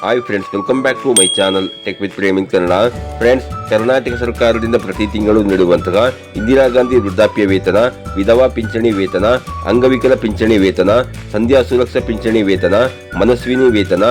Hi friends, welcome back to my channel tech with ಪ್ರೇಮಿಂಗ್ Kannada. Friends, Karnataka ಸರ್ಕಾರದಿಂದ ಪ್ರತಿ ತಿಂಗಳು ನೀಡುವಂತಹ ಇಂದಿರಾ ಗಾಂಧಿ ವೃದ್ಧಾಪ್ಯ ವೇತನ, ವಿಧವಾ ಪಿಂಚಣಿ ವೇತನ, ಅಂಗವಿಕಲ ಪಿಂಚಣಿ ವೇತನ, ಸಂಧ್ಯಾ ಸುರಕ್ಷಾ ಪಿಂಚಣಿ ವೇತನ, ಮನಸ್ವಿನಿ ವೇತನ,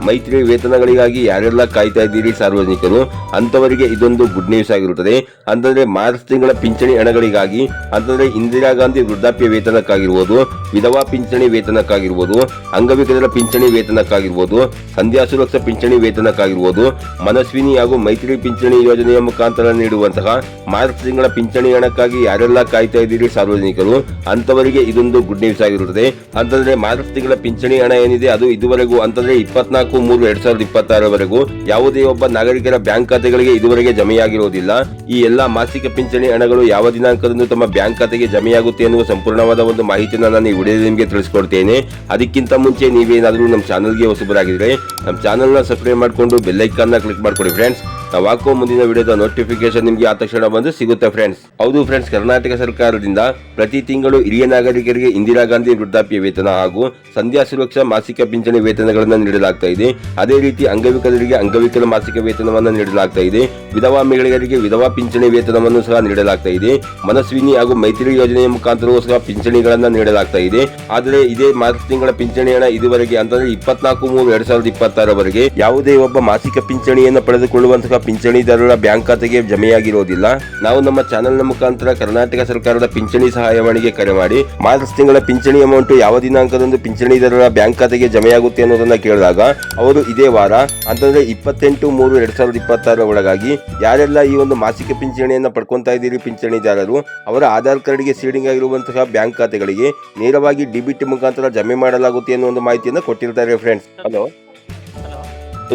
ಮೈತ್ರಿ ವೇತನಗಳಿಗಾಗಿ ಯಾರೆಲ್ಲ ಕಾಯ್ತಾ ಇದ್ದೀರಿ ಸಾರ್ವಜನಿಕರು, ಅಂತವರಿಗೆ ಇದೊಂದು ಗುಡ್ ನ್ಯೂಸ್ ಆಗಿರುತ್ತದೆ. ಅಂತಂದ್ರೆ ಮಾರ್ಚ್ ತಿಂಗಳ ಪಿಂಚಣಿ ಹಣಗಳಿಗಾಗಿ, ಅಂತಂದ್ರೆ ಇಂದಿರಾ ಗಾಂಧಿ ವೃದ್ಧಾಪ್ಯ ವೇತನಕ್ಕಾಗಿರ್ಬೋದು, ವಿಧವಾ ಪಿಂಚಣಿ ವೇತನಕ್ಕಾಗಿರ್ಬೋದು, ಅಂಗವಿಕಲರ ಪಿಂಚಣಿ ವೇತನಕ್ಕಾಗಿರ್ಬೋದು, ಸಂಧ್ಯಾ ಸುರಕ್ಷಾ ಪಿಂಚಣಿ ವೇತನಕ್ಕಾಗಿರ್ಬೋದು, ಮನಸ್ವಿನಿ ಹಾಗೂ ಮೈತ್ರಿ ಪಿಂಚಣಿ ಯೋಜನೆಯ ಮುಖಾಂತರ ನೀಡುವಂತಹ ಮಾರ್ಚ್ ತಿಂಗಳ ಪಿಂಚಣಿ ಹಣಕ್ಕಾಗಿ ಯಾರೆಲ್ಲ ಕಾಯ್ತಾ ಇದ್ದೀರಿ ಸಾರ್ವಜನಿಕರು, ಅಂತವರಿಗೆ ಇದೊಂದು ಗುಡ್ ನ್ಯೂಸ್ ಆಗಿರುತ್ತದೆ. ಅಂತಂದ್ರೆ ಮಾರ್ಚ್ ತಿಂಗಳ ಪಿಂಚಣಿ ಹಣ ಏನಿದೆ ಅದು ಇದುವರೆಗೂ ಅಂತಂದ್ರೆ 24/3/2026 ಯಾವುದೇ ಒಬ್ಬ ನಾಗರಿಕರ ಬ್ಯಾಂಕ್ ಖಾತೆಗಳಿಗೆ ಇದುವರೆಗೆ ಜಮೆಯಾಗಿರುವುದಿಲ್ಲ. ಈ ಎಲ್ಲಾ ಮಾಸಿಕ ಪಿಂಚಣಿ ಹಣಗಳು ಯಾವ ದಿನಾಂಕದಂದು ತಮ್ಮ ಬ್ಯಾಂಕ್ ಖಾತೆಗೆ ಜಮೆಯಾಗುತ್ತೆ ಎನ್ನುವ ಸಂಪೂರ್ಣವಾದ ಒಂದು ಮಾಹಿತಿಯನ್ನು ನಾನು ಈ ವಿಡಿಯೋದಲ್ಲಿ ನಿಮಗೆ ತಿಳಿಸ್ಕೊಡ್ತೇನೆ. ಅದಕ್ಕಿಂತ ಮುಂಚೆ ನೀವೇನಾದರೂ ನಮ್ಮ ಚಾನಲ್ಗೆ ಹೊಸಬರಾಗಿದ್ರೆ ನಮ್ಮ ಚಾನಲ್ನ ಸಬ್ಸ್ಕ್ರೈಬ್ ಮಾಡಿಕೊಂಡು ಬೆಲ್ ಐಕಾನ್ನ ಕ್ಲಿಕ್ ಮಾಡ್ಕೊಳ್ಳಿ ಫ್ರೆಂಡ್ಸ್. ನಾವು ಹಾಕೋ ಮುಂದಿನ ವಿಡಿಯೋದ ನೋಟಿಫಿಕೇಶನ್ ನಿಮಗೆ ಆ ತಕ್ಷಣ ಬಂದು ಸಿಗುತ್ತೆ ಫ್ರೆಂಡ್ಸ್. ಹೌದು ಫ್ರೆಂಡ್ಸ್, ಕರ್ನಾಟಕ ಸರ್ಕಾರದಿಂದ ಪ್ರತಿ ತಿಂಗಳು ಹಿರಿಯ ನಾಗರಿಕರಿಗೆ ಇಂದಿರಾ ಗಾಂಧಿ ವೃದ್ಧಾಪ್ಯ ವೇತನ ಹಾಗೂ ಸಂಧ್ಯಾ ಸುರಕ್ಷಾ ಮಾಸಿಕ ಪಿಂಚಣಿ ವೇತನಗಳನ್ನು ನೀಡಲಾಗ್ತಾ ಇದೆ. ಅದೇ ರೀತಿ ಅಂಗವಿಕಲರಿಗೆ ಅಂಗವಿಕಲ ಮಾಸಿಕ ವೇತನವನ್ನು ನೀಡಲಾಗ್ತಾ ಇದೆ. ವಿಧವಾ ಮಹಿಳೆಯರಿಗೆ ವಿಧವಾ ಪಿಂಚಣಿ ವೇತನವನ್ನು ಸಹ ನೀಡಲಾಗ್ತಾ ಇದೆ. ಮನಸ್ವಿನಿ ಹಾಗೂ ಮೈತ್ರಿ ಯೋಜನೆಯ ಮುಖಾಂತರವೂ ಸಹ ಪಿಂಚಣಿಗಳನ್ನು ನೀಡಲಾಗ್ತಾ ಇದೆ. ಆದರೆ ಇದೇ ಮಾರ್ಚ್ ತಿಂಗಳ ಪಿಂಚಣಿ ಹಣ ಇದುವರೆಗೆ ಅಂತಂದ್ರೆ 24/3/2026 ಯಾವುದೇ ಒಬ್ಬ ಮಾಸಿಕ ಪಿಂಚಣಿಯನ್ನು ಪಡೆದುಕೊಳ್ಳುವಂತಹ ಪಿಂಚಣಿದಾರರ ಬ್ಯಾಂಕ್ ಖಾತೆಗೆ ಜಮೆಯಾಗಿರುವುದಿಲ್ಲ. ನಾವು ನಮ್ಮ ಚಾನೆಲ್ನ ಮುಖಾಂತರ ಕರ್ನಾಟಕ ಸರ್ಕಾರದ ಪಿಂಚಣಿ ಸಹಾಯವಾಣಿಗೆ ಕರೆ ಮಾಡಿ ಮಾರ್ಚ್ ತಿಂಗಳ ಪಿಂಚಣಿ ಅಮೌಂಟ್ ಯಾವ ದಿನಾಂಕದಂದು ಪಿಂಚಣಿದಾರರ ಬ್ಯಾಂಕ್ ಖಾತೆಗೆ ಜಮೆಯಾಗುತ್ತೆ ಅನ್ನೋದನ್ನ ಕೇಳಿದಾಗ ಅವರು ಇದೇ ವಾರ ಅಂತಂದ್ರೆ 28/3/2026 ಒಳಗಾಗಿ ಯಾರೆಲ್ಲ ಈ ಒಂದು ಮಾಸಿಕ ಪಿಂಚಣಿಯನ್ನ ಪಡ್ಕೊಂತಾ ಇದ್ದೀರಿ ಪಿಂಚಣಿದಾರರು, ಅವರ ಆಧಾರ್ ಕಾರ್ಡ್ಗೆ ಸೀಡಿಂಗ್ ಆಗಿರುವಂತಹ ಬ್ಯಾಂಕ್ ಖಾತೆಗಳಿಗೆ ನೇರವಾಗಿ ಡಿಬಿಟಿ ಮುಖಾಂತರ ಜಮೆ ಮಾಡಲಾಗುತ್ತೆ ಅನ್ನೋ ಒಂದು ಮಾಹಿತಿಯನ್ನು ಕೊಟ್ಟಿರ್ತಾರೆ friends. Hello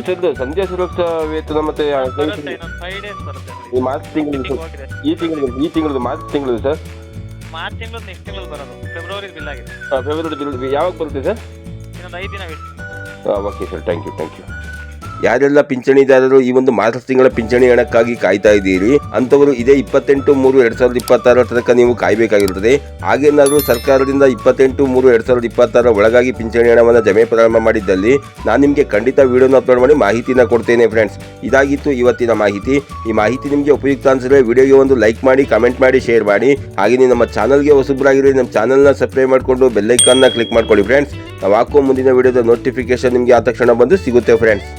sir, Sandhya Suraksha ವೇತನ ಮತ್ತೆ ಮಾರ್ಚ್ ತಿಂಗಳು ಈ ತಿಂಗಳು ಮಾರ್ಚ್ ತಿಂಗಳು ಸರ್ ಮಾರ್ಚ್ ತಿಂಗಳು ನೆಕ್ಸ್ಟ್ ತಿಂಗಳು ಬರೋದು. ಫೆಬ್ರವರಿ ಬಿಲ್ ಆಗಿದೆ. ಫೆಬ್ರವರಿ ಬಿಲ್ ಯಾವಾಗ ಬರುತ್ತೆ ಸರ್? ಇನ್ನೊಂದು 5 ದಿನ wait. Okay sir, thank you. ಯಾರೆಲ್ಲ ಪಿಂಚಣಿದಾರರು ಈ ಒಂದು ಮಾರ್ಚ್ ತಿಂಗಳ ಪಿಂಚಣಿ ಹಣಕ್ಕಾಗಿ ಕಾಯ್ತಾ ಇದ್ದೀರಿ ಅಂತವರು ಇದೇ 28/3/2026 ತನಕ ನೀವು ಕಾಯಬೇಕಾಗಿರುತ್ತದೆ. ಹಾಗೇನಾದರೂ ಸರ್ಕಾರದಿಂದ 28/3/2026 ಒಳಗಾಗಿ ಪಿಂಚಣಿ ಹಣವನ್ನು ಜಮೆ ಪ್ರಾರಂಭ ಮಾಡಿದ್ದಲ್ಲಿ ನಾನು ನಿಮಗೆ ಖಂಡಿತ ವಿಡಿಯೋನ ಅಪ್ಲೋಡ್ ಮಾಡಿ ಮಾಹಿತಿನ ಕೊಡ್ತೇನೆ ಫ್ರೆಂಡ್ಸ್. ಇದಾಗಿತ್ತು ಇವತ್ತಿನ ಮಾಹಿತಿ. ಈ ಮಾಹಿತಿ ನಿಮಗೆ ಉಪಯುಕ್ತ ಅನಿಸಿದ್ರೆ ವಿಡಿಯೋಗೆ ಒಂದು ಲೈಕ್ ಮಾಡಿ, ಕಮೆಂಟ್ ಮಾಡಿ, ಶೇರ್ ಮಾಡಿ. ಹಾಗೆ ನಮ್ಮ ಚಾನಲ್ಗೆ ಹೊಸಬರಾಗಿರಿ ನಮ್ಮ ಚಾನಲ್ನ ಸಬ್ಸ್ಕ್ರೈಬ್ ಮಾಡಿಕೊಂಡು ಬೆಲ್ ಐಕಾನ್ನ ಕ್ಲಿಕ್ ಮಾಡ್ಕೊಳ್ಳಿ ಫ್ರೆಂಡ್ಸ್. ನಾವು ಹಾಕೋ ಮುಂದಿನ ವಿಡಿಯೋದ ನೋಟಿಫಿಕೇಶನ್ ನಿಮಗೆ ಆ ತಕ್ಷಣ ಬಂದು ಸಿಗುತ್ತೆ ಫ್ರೆಂಡ್ಸ್.